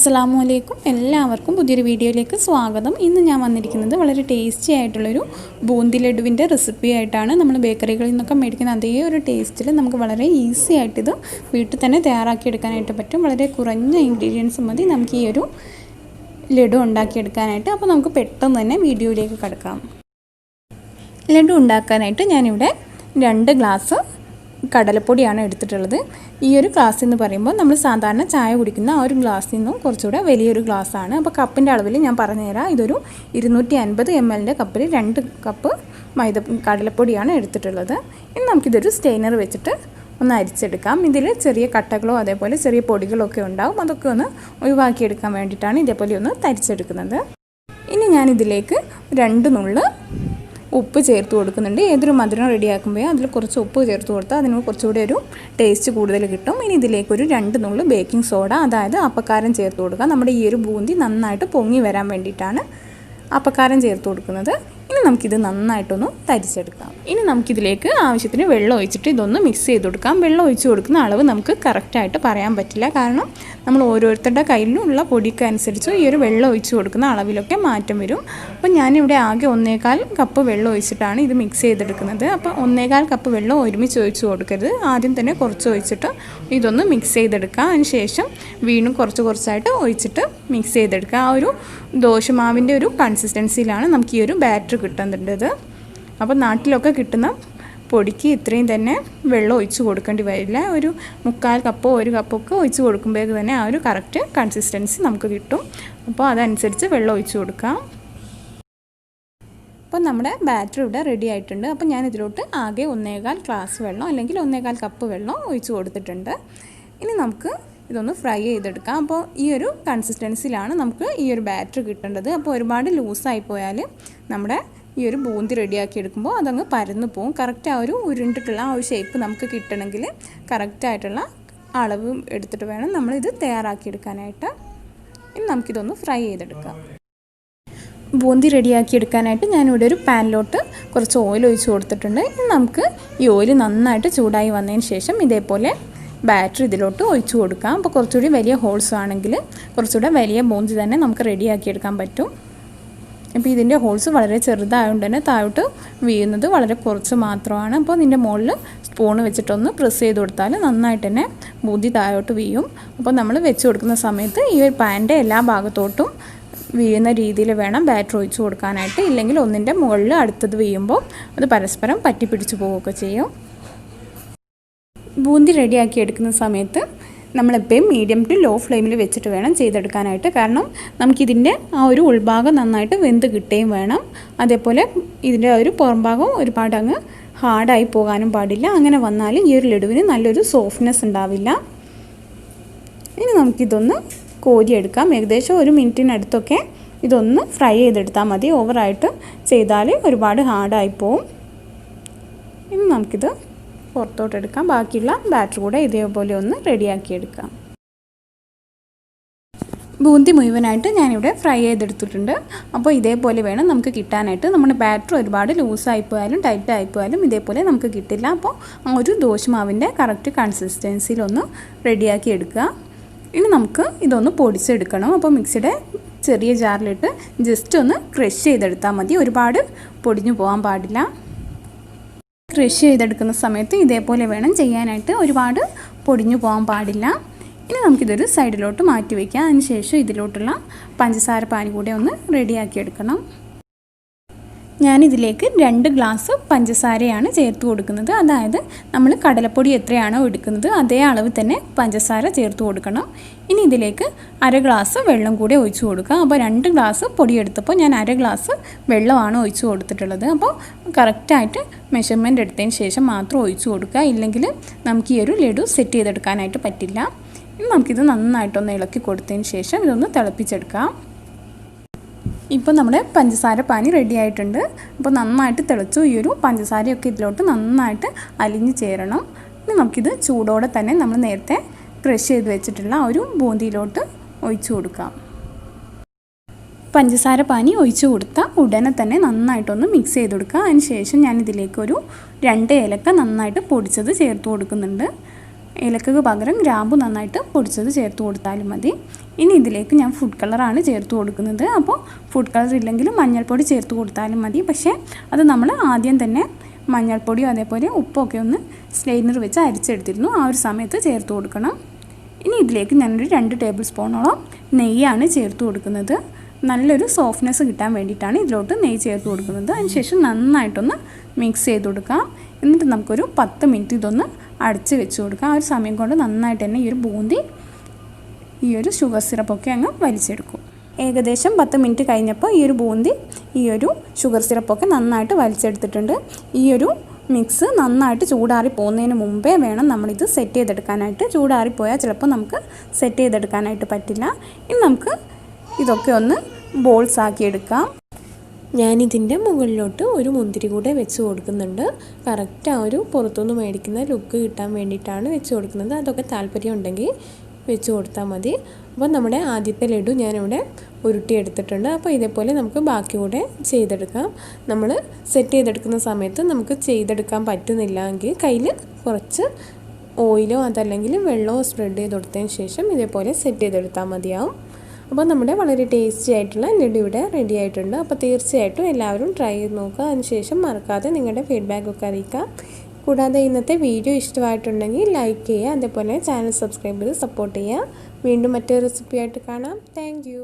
അസ്സലാമു എല്ലാവർക്കും പുതിയൊരു വീഡിയോയിലേക്ക് സ്വാഗതം. ഇന്ന് ഞാൻ വന്നിരിക്കുന്നത് വളരെ ടേസ്റ്റി ആയിട്ടുള്ളൊരു ബൂന്തി ലഡുവിൻ്റെ റെസിപ്പി ആയിട്ടാണ്. നമ്മൾ ബേക്കറികളിൽ നിന്നൊക്കെ മേടിക്കുന്ന അതേ ഒരു ടേസ്റ്റിൽ നമുക്ക് വളരെ ഈസി ആയിട്ടിത് വീട്ടിൽ തന്നെ തയ്യാറാക്കിയെടുക്കാനായിട്ട് പറ്റും. വളരെ കുറഞ്ഞ ഇൻഗ്രീഡിയൻസ് മതി നമുക്ക് ഈ ഒരു ലഡു ഉണ്ടാക്കിയെടുക്കാനായിട്ട്. അപ്പോൾ നമുക്ക് പെട്ടെന്ന് തന്നെ വീഡിയോയിലേക്ക് കടക്കാം. ലഡു ഉണ്ടാക്കാനായിട്ട് ഞാനിവിടെ 2 ഗ്ലാസ് കടലപ്പൊടിയാണ് എടുത്തിട്ടുള്ളത്. ഈ ഒരു ഗ്ലാസ് എന്ന് പറയുമ്പോൾ നമ്മൾ സാധാരണ ചായ കുടിക്കുന്ന ആ ഒരു ഗ്ലാസ്സിൽ നിന്നും കുറച്ചുകൂടെ വലിയൊരു ഗ്ലാസ്സാണ്. അപ്പോൾ കപ്പിൻ്റെ അളവിൽ ഞാൻ പറഞ്ഞുതരാം. ഇതൊരു 250 ml കപ്പിൽ 2 കപ്പ് കടലപ്പൊടിയാണ് എടുത്തിട്ടുള്ളത്. ഇനി നമുക്കിതൊരു സ്റ്റെയിനർ വെച്ചിട്ട് ഒന്ന് അരിച്ചെടുക്കാം. ഇതിൽ ചെറിയ കട്ടകളോ അതേപോലെ ചെറിയ പൊടികളോ ഒക്കെ ഉണ്ടാവും. അതൊക്കെ ഒന്ന് ഒഴിവാക്കിയെടുക്കാൻ വേണ്ടിയിട്ടാണ് ഇതേപോലെ ഒന്ന് തരിച്ചെടുക്കുന്നത്. ഇനി ഞാനിതിലേക്ക് 2 നുള്ള് ഉപ്പ് ചേർത്ത് കൊടുക്കുന്നുണ്ട്. ഏതൊരു മധുരം റെഡിയാക്കുമ്പോൾ അതിൽ കുറച്ച് ഉപ്പ് ചേർത്ത് കൊടുത്താൽ അതിന് കുറച്ചുകൂടി ഒരു ടേസ്റ്റ് കൂടുതൽ കിട്ടും. ഇനി ഇതിലേക്കൊരു 2 നുള്ള് ബേക്കിംഗ് സോഡ, അതായത് അപ്പക്കാരം ചേർത്ത് കൊടുക്കുക. നമ്മുടെ ഈ ഒരു ബൂന്തി നന്നായിട്ട് പൊങ്ങി വരാൻ വേണ്ടിയിട്ടാണ് അപ്പക്കാരം ചേർത്ത് കൊടുക്കുന്നത്. ഇനി നമുക്കിത് നന്നായിട്ടൊന്ന് തരിച്ചെടുക്കാം. ഇനി നമുക്കിതിലേക്ക് ആവശ്യത്തിന് വെള്ളം ഒഴിച്ചിട്ട് ഇതൊന്ന് മിക്സ് ചെയ്ത് കൊടുക്കാം. വെള്ളം ഒഴിച്ച് കൊടുക്കുന്ന അളവ് നമുക്ക് കറക്റ്റായിട്ട് പറയാൻ പറ്റില്ല, കാരണം നമ്മൾ ഓരോരുത്തരുടെ കയ്യിലുള്ള പൊടിക്ക് അനുസരിച്ച് ഈ ഒരു വെള്ളം ഒഴിച്ച് കൊടുക്കുന്ന അളവിലൊക്കെ മാറ്റം വരും. അപ്പോൾ ഞാനിവിടെ ആകെ 1.25 കപ്പ് വെള്ളം ഒഴിച്ചിട്ടാണ് ഇത് മിക്സ് ചെയ്തെടുക്കുന്നത്. അപ്പോൾ 1.25 കപ്പ് വെള്ളം ഒരുമിച്ച് ഒഴിച്ച് കൊടുക്കരുത്. ആദ്യം തന്നെ കുറച്ച് ഒഴിച്ചിട്ട് ഇതൊന്ന് മിക്സ് ചെയ്തെടുക്കുക. അതിന് ശേഷം വീണ്ടും കുറച്ചായിട്ട് ഒഴിച്ചിട്ട് മിക്സ് ചെയ്തെടുക്കുക. ആ ഒരു ദോശമാവിൻ്റെ ഒരു കൺസിസ്റ്റൻസിയിലാണ് നമുക്ക് ഈ ഒരു ബാറ്റർ കിട്ടുന്നത്. അപ്പോൾ നാട്ടിലൊക്കെ കിട്ടുന്ന പൊടിക്ക് ഇത്രയും തന്നെ വെള്ളം ഒഴിച്ച് കൊടുക്കേണ്ടി വരില്ല. ഒരു 1/4 കപ്പോ 1 കപ്പൊക്കെ ഒഴിച്ച് കൊടുക്കുമ്പോഴേക്ക് തന്നെ ആ ഒരു കറക്റ്റ് കൺസിസ്റ്റൻസി നമുക്ക് കിട്ടും. അപ്പോൾ അതനുസരിച്ച് വെള്ളം ഒഴിച്ച് കൊടുക്കാം. അപ്പോൾ നമ്മുടെ ബാറ്റർ ഇവിടെ റെഡി ആയിട്ടുണ്ട്. അപ്പോൾ ഞാൻ ഇതിലോട്ട് ആകെ 1.25 ഗ്ലാസ് വെള്ളം അല്ലെങ്കിൽ 1.25 കപ്പ് വെള്ളം ഒഴിച്ച് കൊടുത്തിട്ടുണ്ട്. ഇനി നമുക്ക് ഇതൊന്ന് ഫ്രൈ ചെയ്തെടുക്കാം. അപ്പോൾ ഈ ഒരു കൺസിസ്റ്റൻസിയിലാണ് നമുക്ക് ഈ ഒരു ബാറ്റർ കിട്ടേണ്ടത്. അപ്പോൾ ഒരുപാട് ലൂസായി പോയാൽ നമ്മുടെ ഈ ഒരു ബൂന്തി റെഡിയാക്കി എടുക്കുമ്പോൾ അതങ്ങ് പരന്നു പോകും. കറക്റ്റ് ആ ഒരു ഉരുണ്ടിട്ടുള്ള ആ ഒരു ഷേപ്പ് നമുക്ക് കിട്ടണമെങ്കിൽ കറക്റ്റായിട്ടുള്ള അളവ് എടുത്തിട്ട് വേണം നമ്മളിത് തയ്യാറാക്കിയെടുക്കാനായിട്ട്. ഇനി നമുക്കിതൊന്ന് ഫ്രൈ ചെയ്തെടുക്കാം. ബൂന്തി റെഡിയാക്കി എടുക്കാനായിട്ട് ഞാനിവിടെ ഒരു പാനിലോട്ട് കുറച്ച് ഓയിൽ ഒഴിച്ച് കൊടുത്തിട്ടുണ്ട്. ഇനി നമുക്ക് ഈ ഓയിൽ നന്നായിട്ട് ചൂടായി വന്നതിന് ശേഷം ഇതേപോലെ ബാറ്റർ ഇതിലോട്ട് ഒഴിച്ചു കൊടുക്കാം. അപ്പോൾ കുറച്ചുകൂടി വലിയ ഹോൾസ് ആണെങ്കിൽ കുറച്ചുകൂടെ വലിയ ബൂന്തി തന്നെ നമുക്ക് റെഡിയാക്കി എടുക്കാൻ പറ്റും. അപ്പോൾ ഇതിൻ്റെ ഹോൾസ് വളരെ ചെറുതായതുകൊണ്ട് തന്നെ താഴോട്ട് വീഴുന്നത് വളരെ കുറച്ച് മാത്രമാണ്. അപ്പോൾ ഇതിൻ്റെ മുകളിൽ സ്പൂണ് വെച്ചിട്ടൊന്ന് പ്രസ് ചെയ്ത് കൊടുത്താൽ നന്നായിട്ട് തന്നെ ബൂന്തി താഴോട്ട് വീഴും. അപ്പോൾ നമ്മൾ വെച്ച് കൊടുക്കുന്ന സമയത്ത് ഈ ഒരു പാനിൻ്റെ എല്ലാ ഭാഗത്തോട്ടും വീഴുന്ന രീതിയിൽ വേണം ബാറ്റർ ഒഴിച്ച് കൊടുക്കാനായിട്ട്. ഇല്ലെങ്കിൽ ഒന്നിൻ്റെ മുകളിൽ അടുത്തത് വീഴുമ്പോൾ അത് പരസ്പരം പറ്റിപ്പിടിച്ച് പോവുകയൊക്കെ ചെയ്യും. ബൂന്തി റെഡിയാക്കി എടുക്കുന്ന സമയത്ത് നമ്മളെപ്പോഴും മീഡിയം ടു ലോ ഫ്ലെയിമിൽ വെച്ചിട്ട് വേണം ചെയ്തെടുക്കാനായിട്ട്. കാരണം നമുക്കിതിൻ്റെ ആ ഒരു ഉൾഭാഗം നന്നായിട്ട് വെന്ത് കിട്ടുകയും വേണം. അതേപോലെ ഇതിൻ്റെ ഒരു പുറംഭാഗം ഒരുപാട് അങ്ങ് ഹാർഡായി പോകാനും പാടില്ല. അങ്ങനെ വന്നാൽ ഈ ഒരു ലഡുവിന് നല്ലൊരു സോഫ്റ്റ്നെസ് ഉണ്ടാവില്ല. ഇനി നമുക്കിതൊന്ന് കോരിയെടുക്കാം. ഏകദേശം 1 മിനിറ്റിനടുത്തൊക്കെ ഇതൊന്ന് ഫ്രൈ ചെയ്തെടുത്താൽ മതി. ഓവറായിട്ട് ചെയ്താൽ ഒരുപാട് ഹാർഡായി പോവും. ഇനി നമുക്കിത് പുറത്തോട്ടെടുക്കാം. ബാക്കിയുള്ള ബാറ്റർ കൂടെ ഇതേപോലെ ഒന്ന് റെഡിയാക്കിയെടുക്കാം. ബൂന്തി മുഴുവനായിട്ട് ഞാനിവിടെ ഫ്രൈ ചെയ്തെടുത്തിട്ടുണ്ട്. അപ്പോൾ ഇതേപോലെ വേണം നമുക്ക് കിട്ടാനായിട്ട്. നമ്മുടെ ബാറ്റർ ഒരുപാട് ലൂസായി പോയാലും ടൈറ്റ് ആയി പോയാലും ഇതേപോലെ നമുക്ക് കിട്ടില്ല. അപ്പോൾ ആ ഒരു ദോശമാവിൻ്റെ കറക്റ്റ് കൺസിസ്റ്റൻസിയിലൊന്ന് റെഡിയാക്കി എടുക്കുക. ഇനി നമുക്ക് ഇതൊന്ന് പൊടിച്ചെടുക്കണം. അപ്പോൾ മിക്സിയുടെ ചെറിയ ജാറിലിട്ട് ജസ്റ്റ് ഒന്ന് ക്രഷ് ചെയ്തെടുത്താൽ മതി. ഒരുപാട് പൊടിഞ്ഞു പോകാൻ പാടില്ല. ക്രഷ് ചെയ്തെടുക്കുന്ന സമയത്ത് ഇതേപോലെ വേണം ചെയ്യാനായിട്ട്. ഒരുപാട് പൊടിഞ്ഞു പോകാൻ പാടില്ല. ഇനി നമുക്കിതൊരു സൈഡിലോട്ട് മാറ്റി വയ്ക്കാം. അതിനുശേഷം ഇതിലോട്ടുള്ള പഞ്ചസാര പാനി കൂടെ ഒന്ന് റെഡിയാക്കി എടുക്കണം. ഞാനിതിലേക്ക് 2 ഗ്ലാസ് പഞ്ചസാരയാണ് ചേർത്ത് കൊടുക്കുന്നത്. അതായത് നമ്മൾ കടലപ്പൊടി എത്രയാണോ എടുക്കുന്നത് അതേ അളവ് തന്നെ പഞ്ചസാര ചേർത്ത് കൊടുക്കണം. ഇനി ഇതിലേക്ക് 1/2 ഗ്ലാസ് വെള്ളം കൂടെ ഒഴിച്ച് കൊടുക്കുക. അപ്പോൾ 2 ഗ്ലാസ് പൊടി എടുത്തപ്പോൾ ഞാൻ 1/2 ഗ്ലാസ് വെള്ളമാണ് ഒഴിച്ച് കൊടുത്തിട്ടുള്ളത്. അപ്പോൾ കറക്റ്റായിട്ട് മെഷർമെൻറ്റ് എടുത്തതിന് ശേഷം മാത്രം ഒഴിച്ച് കൊടുക്കുക. ഇല്ലെങ്കിൽ നമുക്ക് ഈ ഒരു ലഡു സെറ്റ് ചെയ്തെടുക്കാനായിട്ട് പറ്റില്ല. ഇനി നമുക്കിത് നന്നായിട്ടൊന്ന് ഇളക്കി കൊടുത്തതിന് ശേഷം ഇതൊന്ന് തിളപ്പിച്ചെടുക്കാം. ഇപ്പോൾ നമ്മുടെ പഞ്ചസാര പാനി റെഡി ആയിട്ടുണ്ട്. അപ്പോൾ നന്നായിട്ട് തിളച്ചു. ഈ ഒരു പഞ്ചസാരയൊക്കെ ഇതിലോട്ട് നന്നായിട്ട് അലിഞ്ഞ് ചേരണം. ഇനി നമുക്കിത് ചൂടോടെ തന്നെ നമ്മൾ നേരത്തെ ക്രഷ് ചെയ്ത് വെച്ചിട്ടുള്ള ആ ഒരു ബൂന്തിയിലോട്ട് ഒഴിച്ചു കൊടുക്കാം. പഞ്ചസാര പാനി ഒഴിച്ചു കൊടുത്താൽ ഉടനെ തന്നെ നന്നായിട്ടൊന്ന് മിക്സ് ചെയ്ത് കൊടുക്കുക. അതിന് ശേഷം ഞാനിതിലേക്കൊരു 2 ഏലക്ക നന്നായിട്ട് പൊടിച്ചത് ചേർത്ത് കൊടുക്കുന്നുണ്ട്. ഏലക്കയ്ക്ക് പകരം ഗ്രാമ്പു നന്നായിട്ട് പൊടിച്ചത് ചേർത്ത് കൊടുത്താലും മതി. ഇനി ഇതിലേക്ക് ഞാൻ ഫുഡ് കളറാണ് ചേർത്ത് കൊടുക്കുന്നത്. അപ്പോൾ ഫുഡ് കളർ ഇല്ലെങ്കിലും മഞ്ഞൾപ്പൊടി ചേർത്ത് കൊടുത്താലും മതി. പക്ഷേ അത് നമ്മൾ ആദ്യം തന്നെ മഞ്ഞൾപ്പൊടിയും അതേപോലെ ഉപ്പൊക്കെ ഒന്ന് സ്ട്രെയിനർ വെച്ച് അരിച്ചെടുത്തിരുന്നു. ആ ഒരു സമയത്ത് ചേർത്ത് കൊടുക്കണം. ഇനി ഇതിലേക്ക് ഞാനൊരു 2 ടേബിൾ സ്പൂണോളം നെയ്യാണ് ചേർത്ത് കൊടുക്കുന്നത്. നല്ലൊരു സോഫ്റ്റ്നെസ് കിട്ടാൻ വേണ്ടിയിട്ടാണ് ഇതിലോട്ട് നെയ്യ് ചേർത്ത് കൊടുക്കുന്നത്. അതിനുശേഷം നന്നായിട്ടൊന്ന് മിക്സ് ചെയ്ത് കൊടുക്കാം. എന്നിട്ട് നമുക്കൊരു 10 മിനിറ്റ് ഇതൊന്ന് അടച്ച് വെച്ച് കൊടുക്കാം. ആ ഒരു സമയം കൊണ്ട് നന്നായിട്ട് തന്നെ ഈ ഒരു ബൂന്തി ഈ ഒരു ഷുഗർ സിറപ്പൊക്കെ അങ്ങ് വലിച്ചെടുക്കും. ഏകദേശം 10 മിനിറ്റ് കഴിഞ്ഞപ്പോൾ ഈ ഒരു ബൂന്തി ഈ ഒരു ഷുഗർ സിറപ്പൊക്കെ നന്നായിട്ട് വലിച്ചെടുത്തിട്ടുണ്ട്. ഈ ഒരു മിക്സ് നന്നായിട്ട് ചൂടാറി പോകുന്നതിന് മുമ്പേ വേണം നമ്മളിത് സെറ്റ് ചെയ്തെടുക്കാനായിട്ട്. ചൂടാറിപ്പോയാൽ ചിലപ്പോൾ നമുക്ക് സെറ്റ് ചെയ്തെടുക്കാനായിട്ട് പറ്റില്ല. ഇനി നമുക്ക് ഇതൊക്കെ ഒന്ന് ബോൾസ് ആക്കി എടുക്കാം. ഞാനിതിൻ്റെ മുകളിലോട്ട് ഒരു മുന്തിരി കൂടെ വെച്ച് കൊടുക്കുന്നുണ്ട്. കറക്റ്റ് ആ ഒരു പുറത്തുനിന്ന് മേടിക്കുന്ന ലുക്ക് കിട്ടാൻ വേണ്ടിയിട്ടാണ് വെച്ച് കൊടുക്കുന്നത്. അതൊക്കെ താല്പര്യം ഉണ്ടെങ്കിൽ വെച്ച് കൊടുത്താൽ മതി. അപ്പോൾ നമ്മുടെ ആദ്യത്തെ ലഡു ഞാനിവിടെ ഉരുട്ടിയെടുത്തിട്ടുണ്ട്. അപ്പോൾ ഇതേപോലെ നമുക്ക് ബാക്കി കൂടെ ചെയ്തെടുക്കാം. നമ്മൾ സെറ്റ് ചെയ്തെടുക്കുന്ന സമയത്ത് നമുക്ക് ചെയ്തെടുക്കാൻ പറ്റുന്നില്ല എങ്കിൽ കയ്യിൽ കുറച്ച് ഓയിലോ അതല്ലെങ്കിൽ വെള്ളമോ സ്പ്രെഡ് ചെയ്ത് കൊടുത്തതിന് ശേഷം ഇതേപോലെ സെറ്റ് ചെയ്തെടുത്താൽ മതിയാവും. അപ്പോൾ നമ്മുടെ വളരെ ടേസ്റ്റി ആയിട്ടുള്ള ലഡു ഇവിടെ റെഡി ആയിട്ടുണ്ട്. അപ്പോൾ തീർച്ചയായിട്ടും എല്ലാവരും ട്രൈ ചെയ്ത് നോക്കുക. അതിനുശേഷം മറക്കാതെ നിങ്ങളുടെ ഫീഡ്ബാക്കൊക്കെ അറിയിക്കുക. കൂടാതെ ഇന്നത്തെ വീഡിയോ ഇഷ്ടമായിട്ടുണ്ടെങ്കിൽ ലൈക്ക് ചെയ്യുക. അതേപോലെ ചാനൽ സബ്സ്ക്രൈബ് ചെയ്ത് സപ്പോർട്ട് ചെയ്യുക. വീണ്ടും മറ്റൊരു റെസിപ്പിയായിട്ട് കാണാം. താങ്ക്